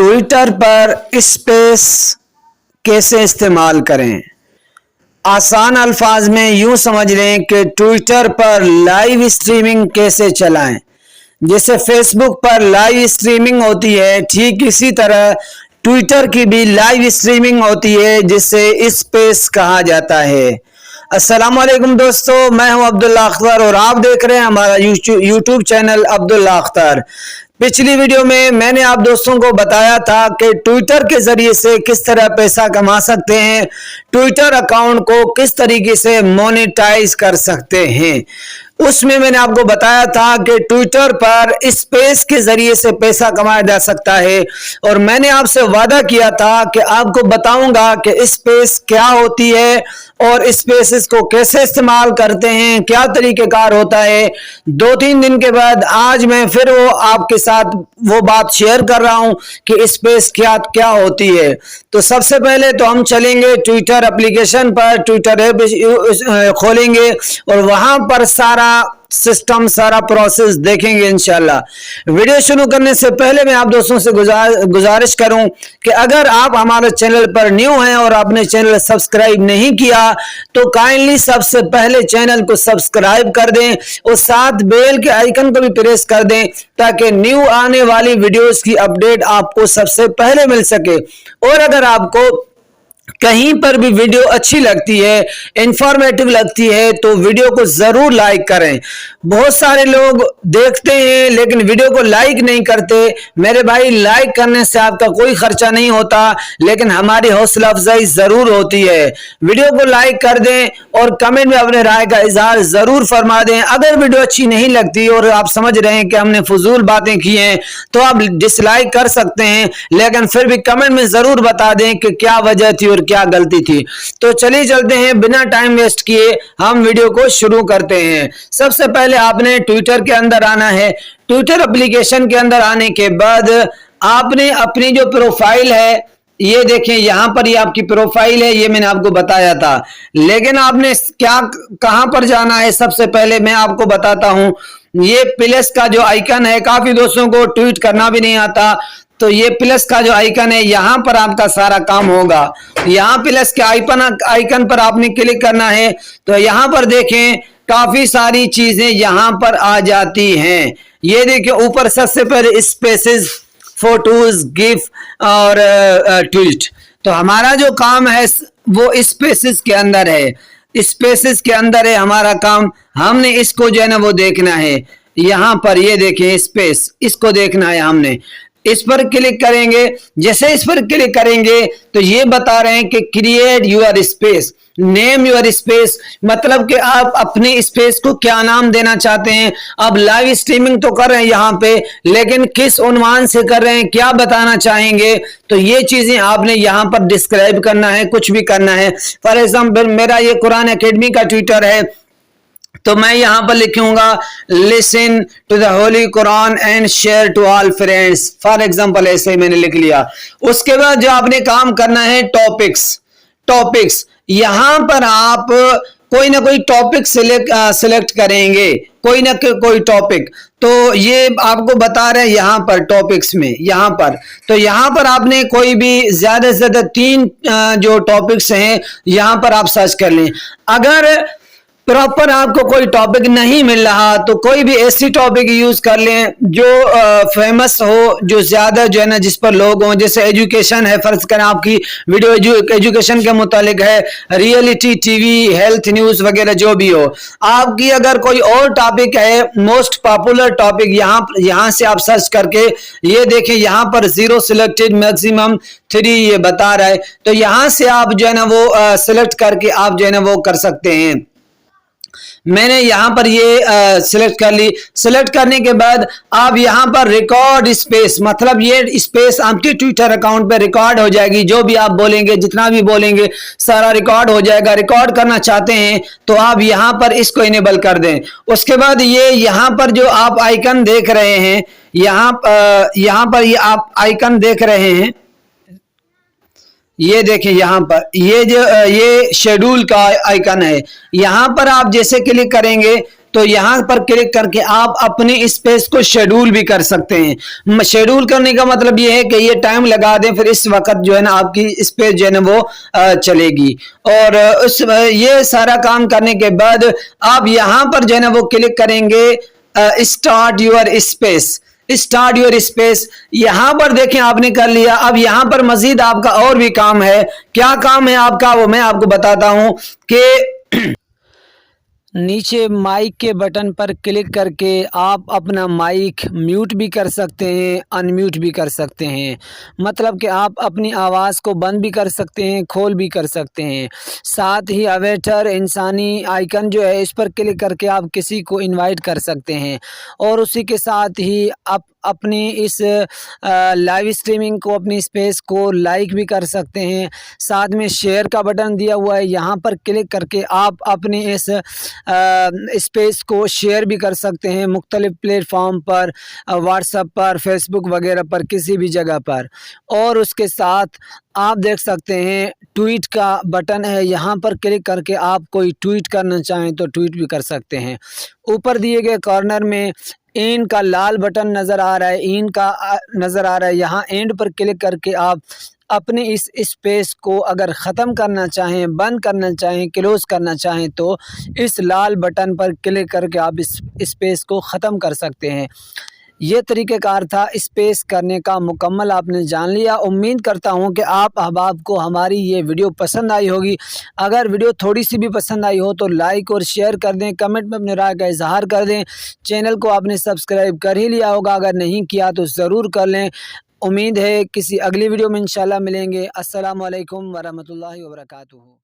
Twitter पर space कैसे इस्तेमाल करें। आसान अल्फाज में यूं समझ लें कि ट्विटर पर लाइव स्ट्रीमिंग कैसे चलाएं। जैसे फेसबुक पर लाइव स्ट्रीमिंग होती है, ठीक इसी तरह ट्विटर की भी लाइव स्ट्रीमिंग होती है, जिसे स्पेस कहा जाता है। अस्सलाम वालेकुम दोस्तों, मैं हूं अब्दुल्ला अख्तर और आप देख रहे हैं हमारा यूट्यूब चैनल अब्दुल्ला अख्तर। पिछली वीडियो में मैंने आप दोस्तों को बताया था कि ट्विटर के जरिए से किस तरह पैसा कमा सकते हैं, ट्विटर अकाउंट को किस तरीके से मोनेटाइज कर सकते हैं। उसमें मैंने आपको बताया था कि ट्विटर पर स्पेस के जरिए से पैसा कमाया जा सकता है और मैंने आपसे वादा किया था कि आपको बताऊंगा कि स्पेस क्या होती है और स्पेसेस को कैसे इस्तेमाल करते हैं, क्या तरीकेकार होता है। 2-3 दिन के बाद आज मैं फिर वो आपके साथ वो बात शेयर कर रहा हूं कि स्पेस क्या क्या होती है। तो सबसे पहले तो हम चलेंगे ट्विटर एप्लीकेशन पर, ट्विटर ऐप खोलेंगे और वहां पर सारा सिस्टम, सारा प्रोसेस देखेंगे इंशाल्लाह। वीडियो शुरू करने से पहले मैं आप दोस्तों से गुजारिश करूं कि अगर आप हमारे चैनल पर न्यू हैं और आपने चैनल सब्सक्राइब नहीं किया तो काइंडली सबसे पहले चैनल को सब्सक्राइब कर दें और साथ बेल के आइकन को भी प्रेस कर दें ताकि न्यू आने वाली वीडियोस की अपडेट आपको सबसे पहले मिल सके। और अगर आपको कहीं पर भी वीडियो अच्छी लगती है, इंफॉर्मेटिव लगती है, तो वीडियो को जरूर लाइक करें। बहुत सारे लोग देखते हैं लेकिन वीडियो को लाइक नहीं करते। मेरे भाई, लाइक करने से आपका कोई खर्चा नहीं होता लेकिन हमारी हौसला अफजाई जरूर होती है। वीडियो को लाइक कर दें और कमेंट में अपने राय का इजहार जरूर फरमा दें। अगर वीडियो अच्छी नहीं लगती और आप समझ रहे हैं कि हमने फजूल बातें की हैं तो आप डिसलाइक कर सकते हैं, लेकिन फिर भी कमेंट में जरूर बता दें कि क्या वजह थी और क्या गलती थी। तो चलिए चलते हैं, बिना टाइम वेस्ट किए हम वीडियो को शुरू करते हैं। सबसे पहले आपने ट्विटर के अंदर आना है। ट्विटर एप्लीकेशन के अंदर आने के बाद आपने अपनी जो प्रोफाइल है, ये देखें यहां पर, ये आपकी प्रोफाइल है, ये मैंने आपको बताया था। लेकिन आपने क्या कहां पर जाना है, सबसे पहले मैं आपको बताता हूं। ये प्लस का जो आइकन है, काफी दोस्तों को ट्वीट करना भी नहीं आता, तो ये प्लस का जो आइकन है यहां पर आपका सारा काम होगा। यहां प्लस के आइकन पर आपने क्लिक करना है तो यहां पर देखें काफी सारी चीजें यहां पर आ जाती हैं। ये देखिए ऊपर सबसे पहले स्पेसेस, फोटोज, गिफ और ट्वीट। तो हमारा जो काम है वो स्पेसेस के अंदर है, स्पेसेस के अंदर है हमारा काम। हमने इसको जो है ना वो देखना है। यहां पर ये देखें स्पेस, इसको देखना है हमने। इस पर क्लिक करेंगे। जैसे इस पर क्लिक करेंगे तो ये बता रहे हैं कि create your space, name your space, मतलब कि आप अपने स्पेस को क्या नाम देना चाहते हैं। अब लाइव स्ट्रीमिंग तो कर रहे हैं यहाँ पे, लेकिन किस उन्वान से कर रहे हैं, क्या बताना चाहेंगे, तो ये चीजें आपने यहाँ पर डिस्क्राइब करना है, कुछ भी करना है। फॉर एग्जाम्पल मेरा ये कुरान एकेडमी का ट्विटर है तो मैं यहां पर लिखूंगा listen to the Holy Quran and share to all friends. For example ऐसे ही मैंने लिख लिया। उसके बाद जो आपने काम करना है टॉपिक्स, यहां पर आप कोई ना कोई टॉपिक सिलेक्ट करेंगे, कोई ना कोई टॉपिक। तो ये आपको बता रहे हैं यहां पर टॉपिक्स में, यहां पर तो यहां पर आपने कोई भी ज्यादा से ज्यादा 3 जो टॉपिक्स हैं यहां पर आप सर्च कर लें। अगर प्रॉपर आपको कोई टॉपिक नहीं मिल रहा तो कोई भी ऐसी टॉपिक यूज कर लें जो फेमस हो, जो ज्यादा जो है ना जिस पर लोग हों। जैसे एजुकेशन है, फर्ज करें आपकी वीडियो एजुकेशन के मुतालिक है, रियलिटी टीवी, हेल्थ न्यूज वगैरह जो भी हो। आपकी अगर कोई और टॉपिक है, मोस्ट पॉपुलर टॉपिक, यहाँ से आप सर्च करके ये देखें यहाँ पर 0 सिलेक्टेड मैक्सिमम 3 ये बता रहा है। तो यहाँ से आप जो है ना वो सिलेक्ट करके आप जो है ना वो कर सकते हैं। मैंने यहां पर ये सिलेक्ट कर ली। सिलेक्ट करने के बाद आप यहां पर रिकॉर्ड स्पेस, मतलब ये स्पेस आपके ट्विटर अकाउंट पे रिकॉर्ड हो जाएगी। जो भी आप बोलेंगे, जितना भी बोलेंगे सारा रिकॉर्ड हो जाएगा। रिकॉर्ड करना चाहते हैं तो आप यहां पर इसको इनेबल कर दें। उसके बाद ये यहां पर जो आप आइकन देख रहे हैं, यहां पर ये आप आइकन देख रहे हैं, ये देखिए यहां पर ये जो ये शेड्यूल का आइकन है, यहां पर आप जैसे क्लिक करेंगे तो यहाँ पर क्लिक करके आप अपने स्पेस को शेड्यूल भी कर सकते हैं। शेड्यूल करने का मतलब ये है कि ये टाइम लगा दें, फिर इस वक्त जो है ना आपकी स्पेस जो है ना वो चलेगी। और ये सारा काम करने के बाद आप यहाँ पर जो है ना वो क्लिक करेंगे start your space. Start your space यहां पर देखें आपने कर लिया। अब यहां पर मजीद आपका और भी काम है। क्या काम है आपका वो मैं आपको बताता हूं कि नीचे माइक के बटन पर क्लिक करके आप अपना माइक म्यूट भी कर सकते हैं, अनम्यूट भी कर सकते हैं। मतलब कि आप अपनी आवाज़ को बंद भी कर सकते हैं, खोल भी कर सकते हैं। साथ ही अवेटर इंसानी आइकन जो है इस पर क्लिक करके आप किसी को इनवाइट कर सकते हैं। और उसी के साथ ही आप अपनी इस लाइव स्ट्रीमिंग को, अपनी स्पेस को लाइक भी कर सकते हैं। साथ में शेयर का बटन दिया हुआ है, यहाँ पर क्लिक करके आप अपनी इस स्पेस को शेयर भी कर सकते हैं मुख्तलिफ प्लेटफॉर्म पर, व्हाट्सएप पर, फेसबुक वगैरह पर, किसी भी जगह पर। और उसके साथ आप देख सकते हैं ट्वीट का बटन है, यहाँ पर क्लिक करके आप कोई ट्वीट करना चाहें तो ट्वीट भी कर सकते हैं। ऊपर दिए गए कॉर्नर में एंड का लाल बटन नज़र आ रहा है, एंड का नज़र आ रहा है, यहाँ एंड पर क्लिक करके आप अपने इस स्पेस को अगर ख़त्म करना चाहें, बंद करना चाहें, क्लोज़ करना चाहें तो इस लाल बटन पर क्लिक करके आप इस स्पेस को ख़त्म कर सकते हैं। ये तरीक़ेकार था स्पेस करने का, मुकम्मल आपने जान लिया। उम्मीद करता हूँ कि आप अहबाब को हमारी ये वीडियो पसंद आई होगी। अगर वीडियो थोड़ी सी भी पसंद आई हो तो लाइक और शेयर कर दें, कमेंट में अपनी राय का इजहार कर दें। चैनल को आपने सब्सक्राइब कर ही लिया होगा, अगर नहीं किया तो ज़रूर कर लें। उम्मीद है किसी अगली वीडियो में इंशाल्लाह मिलेंगे। अस्सलामु अलैकुम वरहमतुल्लाहि वबरकातुहू।